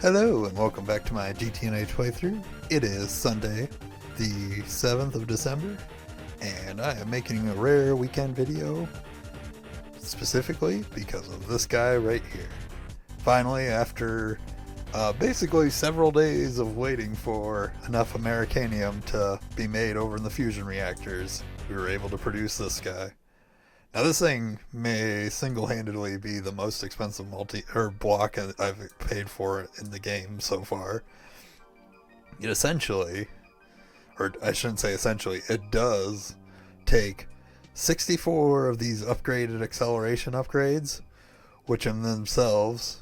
Hello and welcome back to my GTNH playthrough. It is Sunday, the 7th of December, and I am making a rare weekend video specifically because of this guy right here. Finally, after basically several days of waiting for enough Americanium to be made over in the fusion reactors, we were able to produce this guy. Now this thing may single-handedly be the most expensive block I've paid for in the game so far. It essentially, or I shouldn't say essentially, it does take 64 of these upgraded acceleration upgrades, which in themselves,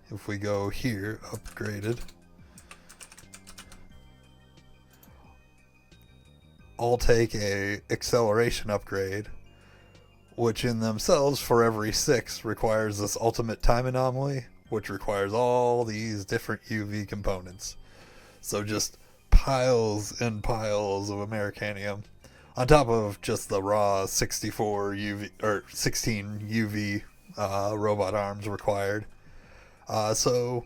if we go here, upgraded, all take a acceleration upgrade, which in themselves, for every 6, requires this ultimate time anomaly, which requires all these different UV components. So just piles and piles of Americanium, on top of just the raw 64 UV, or 16 UV robot arms required. So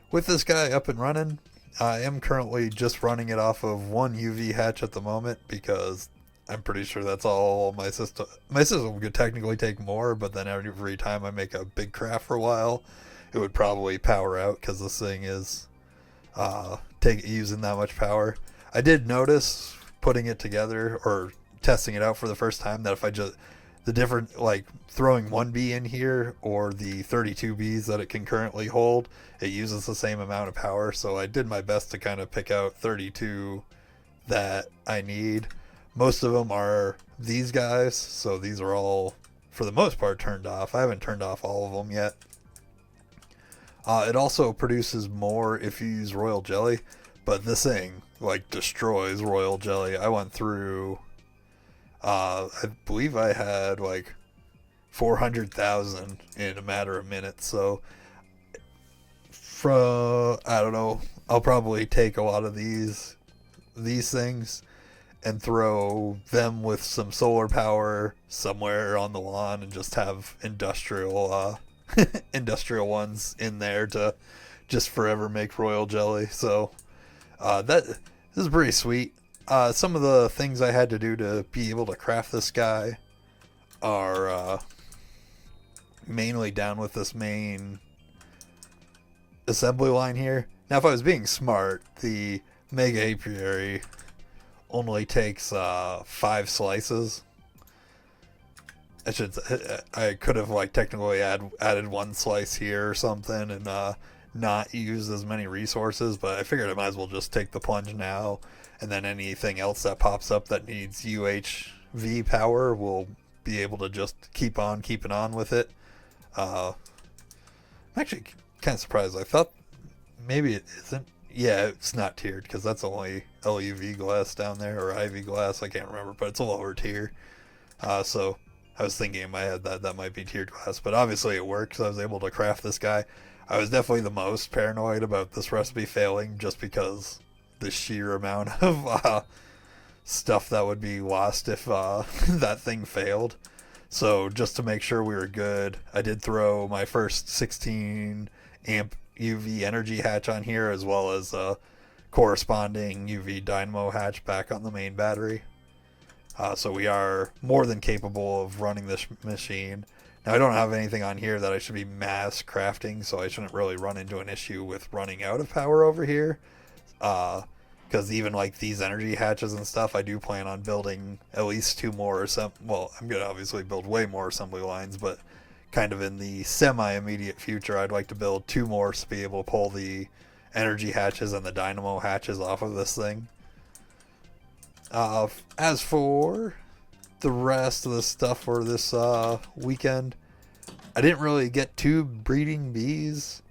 with this guy up and running, I am currently just running it off of one UV hatch at the moment because I'm pretty sure that's all my system. My system could technically take more, but then every time I make a big craft for a while, it would probably power out because this thing is using that much power. I did notice putting it together or testing it out for the first time that if I just the different, like throwing 1B in here or the 32 Bs that it can currently hold, it uses the same amount of power. So I did my best to kind of pick out 32 that I need. Most of them are these guys, so these are all, for the most part, turned off. I haven't turned off all of them yet. It also produces more if you use royal jelly, but this thing, like, destroys royal jelly. I went through, I believe I had, like, 400,000 in a matter of minutes, so, I don't know, I'll probably take a lot of these things and throw them with some solar power somewhere on the lawn and just have industrial ones in there to just forever make royal jelly. So this is pretty sweet. Some of the things I had to do to be able to craft this guy are mainly down with this main assembly line here. Now if I was being smart, the Mega Apiary only takes 5 slices. I could have like technically added 1 slice here or something and not use as many resources, but I figured I might as well just take the plunge now, and then anything else that pops up that needs UHV power will be able to just keep on keeping on with it. I'm actually kind of surprised. I thought maybe it isn't. Yeah, it's not tiered because that's only LUV glass down there, or IV glass, I can't remember, but it's a lower tier. So I was thinking in my head that might be tiered glass, but obviously it works. I was able to craft this guy. I was definitely the most paranoid about this recipe failing just because the sheer amount of stuff that would be lost if that thing failed. So just to make sure we were good, I did throw my first 16 amp UV energy hatch on here, as well as a corresponding UV dynamo hatch back on the main battery. So we are more than capable of running this machine. Now I don't have anything on here that I should be mass crafting, so I shouldn't really run into an issue with running out of power over here. Because even like these energy hatches and stuff, I do plan on building at least 2 more. Well, I'm going to obviously build way more assembly lines, but kind of in the semi-immediate future, I'd like to build 2 more to be able to pull the energy hatches and the dynamo hatches off of this thing. As for the rest of the stuff for this weekend, I didn't really get 2 breeding bees.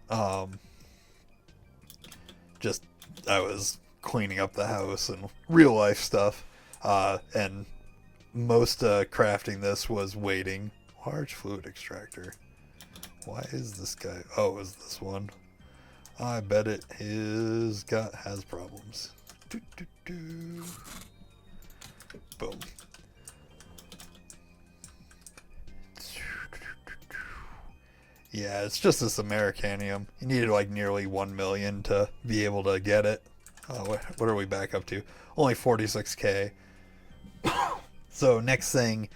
Just I was cleaning up the house and real life stuff, and most crafting this was waiting. Large fluid extractor. Why is this guy? Oh, is this one? I bet it has problems. Boom. Yeah, it's just this Americanium. You needed like nearly 1 million to be able to get it. What are we back up to? Only 46k. So next thing,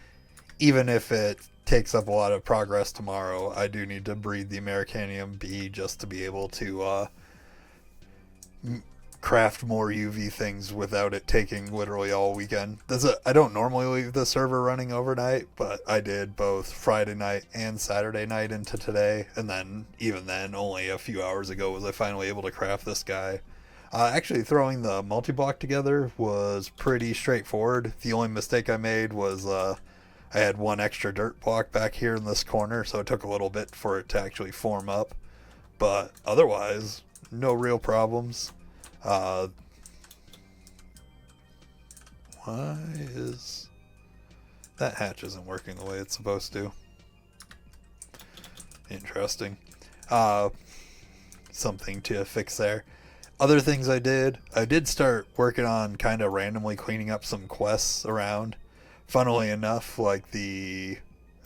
even if it takes up a lot of progress tomorrow, I do need to breed the Americanium bee just to be able to craft more UV things without it taking literally all weekend. I don't normally leave the server running overnight, but I did both Friday night and Saturday night into today, and then even then, only a few hours ago was I finally able to craft this guy. Actually, throwing the multi-block together was pretty straightforward. The only mistake I made was I had one extra dirt block back here in this corner, so it took a little bit for it to actually form up. But otherwise, no real problems. Why is that hatch isn't working the way it's supposed to? Interesting. Something to fix there. Other things I did start working on kind of randomly cleaning up some quests around. Funnily enough, like I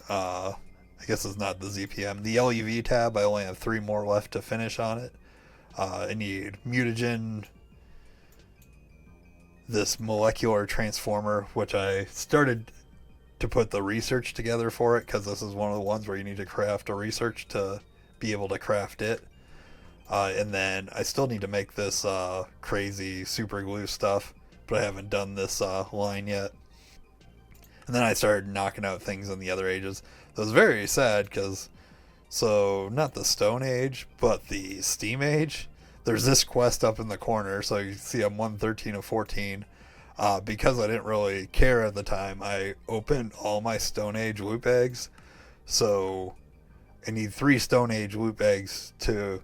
guess it's not the ZPM, the LUV tab, I only have 3 more left to finish on it. I need mutagen, this molecular transformer, which I started to put the research together for it, because this is one of the ones where you need to craft a research to be able to craft it. And then I still need to make this crazy super glue stuff, but I haven't done this line yet. And then I started knocking out things in the other ages. It was very sad because, so not the Stone Age, but the Steam Age. There's this quest up in the corner, so you can see I'm 113 of 14. Because I didn't really care at the time, I opened all my Stone Age loot bags. So I need 3 Stone Age loot bags to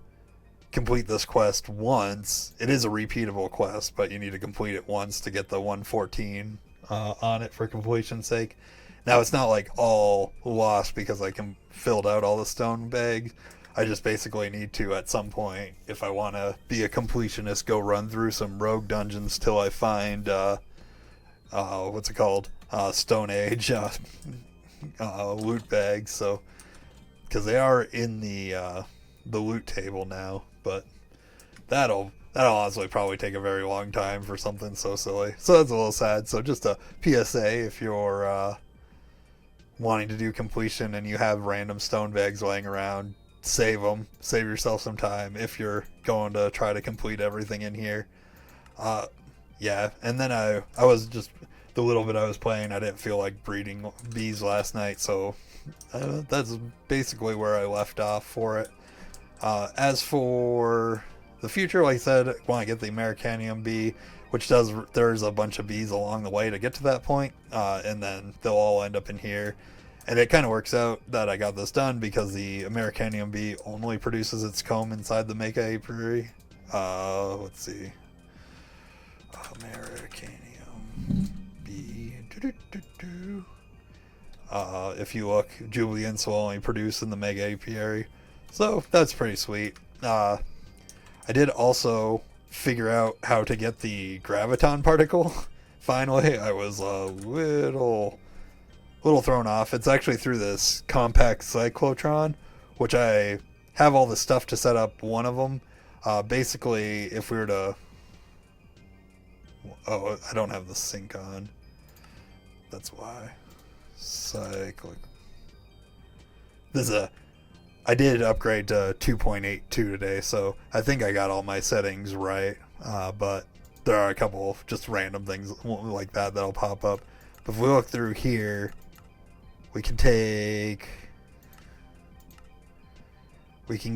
complete this quest once. It is a repeatable quest, but you need to complete it once to get the 114 on it for completion's sake. Now it's not like all lost because I filled out all the stone bags. I just basically need to, at some point, if I want to be a completionist, go run through some rogue dungeons till I find what's it called, Stone Age loot bags. So because they are in the loot table now. But that'll honestly probably take a very long time for something so silly. So that's a little sad. So just a PSA, if you're wanting to do completion and you have random stone bags laying around, save them. Save yourself some time if you're going to try to complete everything in here. Yeah, and then I was just, the little bit I was playing, I didn't feel like breeding bees last night, so that's basically where I left off for it. As for the future, like I said, I want to get the Americanium bee, which there's a bunch of bees along the way to get to that point, and then they'll all end up in here. And it kind of works out that I got this done because the Americanium bee only produces its comb inside the Mega Apiary. Let's see. Americanium bee. If you look, Julians will only produce in the Mega Apiary. So that's pretty sweet. I did also figure out how to get the graviton particle. Finally, I was a little thrown off. It's actually through this compact cyclotron, which I have all the stuff to set up one of them. Basically, if we were to... Oh, I don't have the sync on. That's why. Cyclic. I did upgrade to 2.82 today, so I think I got all my settings right. But there are a couple of just random things like that that'll pop up. But if we look through here, we can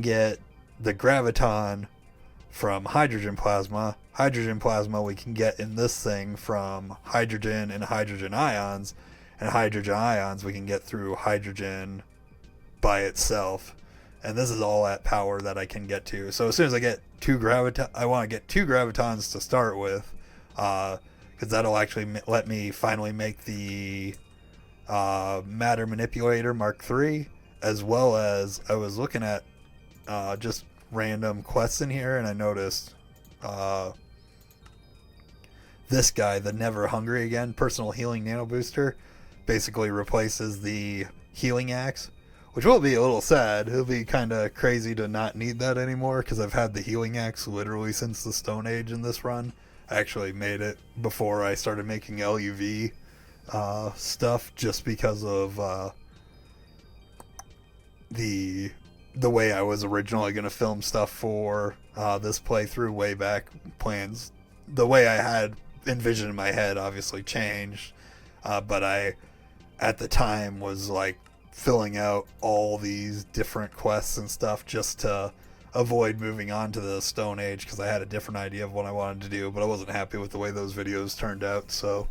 get the graviton from hydrogen plasma. Hydrogen plasma we can get in this thing from hydrogen and hydrogen ions, and hydrogen ions we can get through hydrogen by itself. And this is all at power that I can get to. So as soon as I get I want to get 2 gravitons to start with, because that'll actually let me finally make the matter manipulator Mark III, as well as I was looking at just random quests in here, and I noticed this guy, the Never Hungry Again personal healing nano booster, basically replaces the healing axe, which will be a little sad. It'll be kind of crazy to not need that anymore because I've had the healing axe literally since the Stone Age in this run. I actually made it before I started making LUV stuff just because of the way I was originally going to film stuff for this playthrough way back. Plans, the way I had envisioned in my head obviously changed, but I at the time was like filling out all these different quests and stuff just to avoid moving on to the Stone Age because I had a different idea of what I wanted to do, but I wasn't happy with the way those videos turned out, so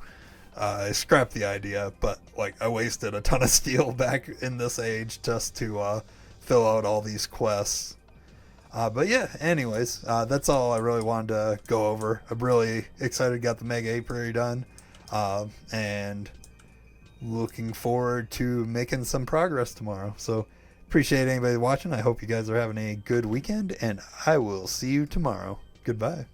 I scrapped the idea. But like, I wasted a ton of steel back in this age just to fill out all these quests. But yeah, anyways, that's all I really wanted to go over. I'm really excited to get the Mega Apiary done, and looking forward to making some progress tomorrow. So appreciate anybody watching. I hope you guys are having a good weekend, and I will see you tomorrow. Goodbye.